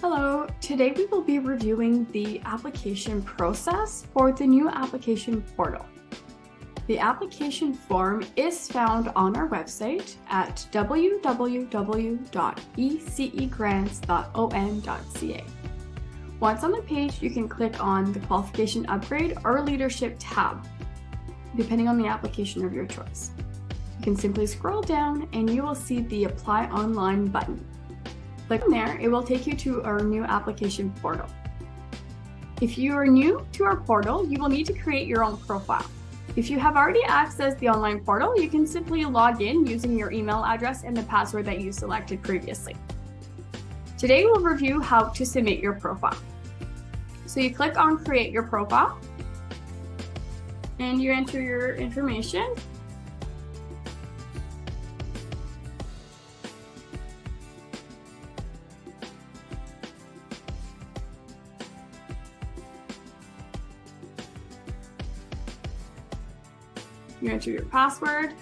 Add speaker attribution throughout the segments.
Speaker 1: Hello, today we will be reviewing the application process for the new application portal. The application form is found on our website at www.ecegrants.on.ca. Once on the page, you can click on the Qualification Upgrade or Leadership tab, depending on the application of your choice. You can simply scroll down and you will see the Apply Online button. Click on there, it will take you to our new application portal. If you are new to our portal, you will need to create your own profile. If you have already accessed the online portal, you can simply log in using your email address and the password that you selected previously. Today we'll review how to submit your profile. So you click on Create Your Profile and you enter your information. You enter your password.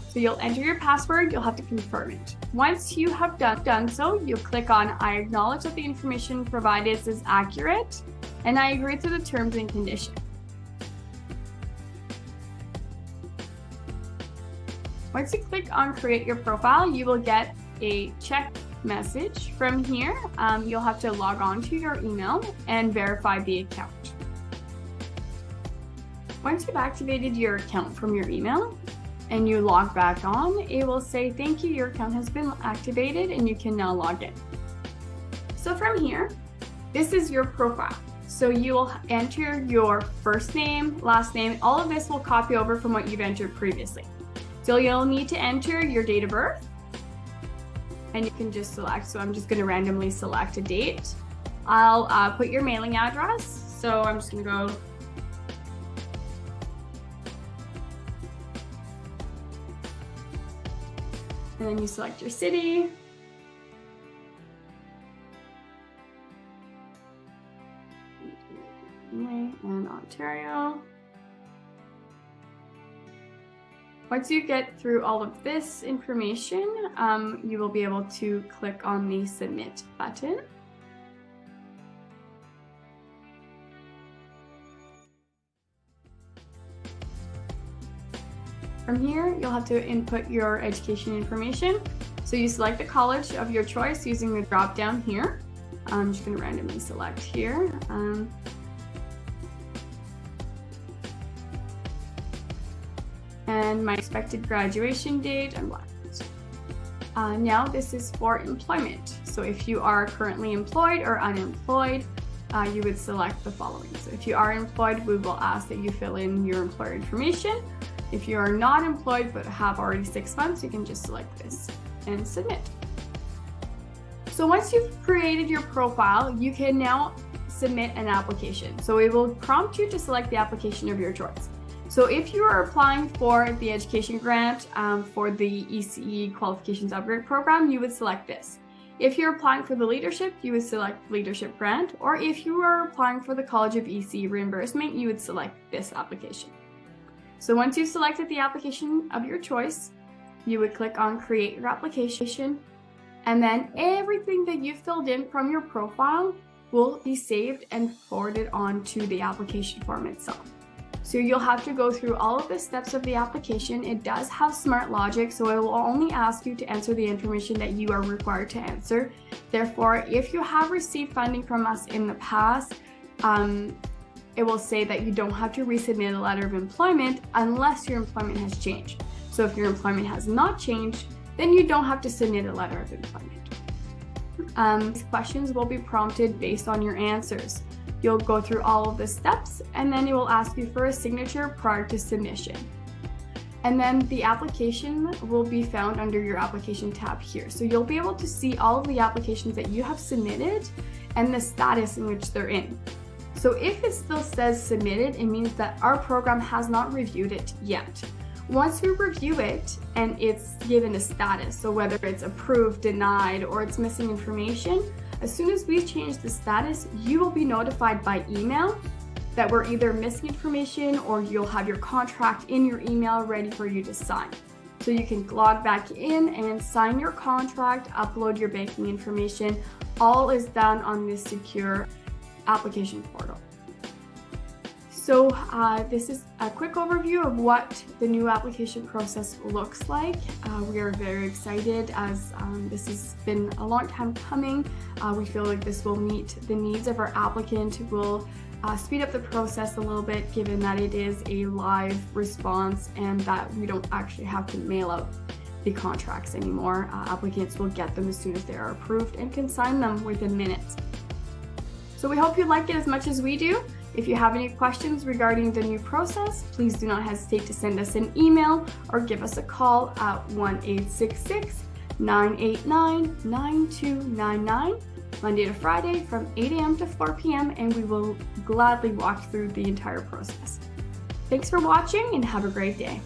Speaker 1: So you'll enter your password, you'll have to confirm it. Once you have done so, you'll click on I acknowledge that the information provided is accurate, and I agree to the terms and conditions. Once you click on Create Your Profile, you will get a check message. From here, you'll have to log on to your email and verify the account. Once you've activated your account from your email and you log back on, it will say, thank you, your account has been activated and you can now log in. So from here, this is your profile. So you will enter your first name, last name, all of this will copy over from what you've entered previously. So you'll need to enter your date of birth, and you can just select, so I'm just going to randomly select a date. I'll put your mailing address, so I'm just going to go and then you select your city. And Ontario. Once you get through all of this information, you will be able to click on the Submit button. From here, you'll have to input your education information. So you select the college of your choice using the drop down here. I'm just going to randomly select here. And my expected graduation date and what. Now this is for employment. So if you are currently employed or unemployed, you would select the following. So if you are employed, we will ask that you fill in your employer information. If you are not employed but have already 6 months, you can just select this and submit. So once you've created your profile, you can now submit an application. So it will prompt you to select the application of your choice. So if you are applying for the education grant for the ECE Qualifications Upgrade program, you would select this. If you're applying for the leadership, you would select leadership grant, or if you are applying for the College of ECE reimbursement, you would select this application. So once you've selected the application of your choice, you would click on Create Your Application, and then everything that you filled in from your profile will be saved and forwarded on to the application form itself. So you'll have to go through all of the steps of the application. It does have smart logic, so it will only ask you to answer the information that you are required to answer. Therefore, if you have received funding from us in the past, it will say that you don't have to resubmit a letter of employment unless your employment has changed. So if your employment has not changed, then you don't have to submit a letter of employment. These questions will be prompted based on your answers. You'll go through all of the steps and then it will ask you for a signature prior to submission. And then the application will be found under your application tab here. So you'll be able to see all of the applications that you have submitted and the status in which they're in. So if it still says submitted, it means that our program has not reviewed it yet. Once we review it and it's given a status, so whether it's approved, denied, or it's missing information, as soon as we change the status, you will be notified by email that we're either missing information or you'll have your contract in your email ready for you to sign. So you can log back in and sign your contract, upload your banking information. All is done on this secure application portal. So this is a quick overview of what the new application process looks like. We are very excited as this has been a long time coming. We feel like this will meet the needs of our applicant, will speed up the process a little bit given that it is a live response and that we don't actually have to mail out the contracts anymore. Applicants will get them as soon as they are approved and can sign them within minutes. So we hope you like it as much as we do. If you have any questions regarding the new process, please do not hesitate to send us an email or give us a call at 1-866-989-9299, Monday to Friday from 8 a.m. to 4 p.m., and we will gladly walk through the entire process. Thanks for watching and have a great day.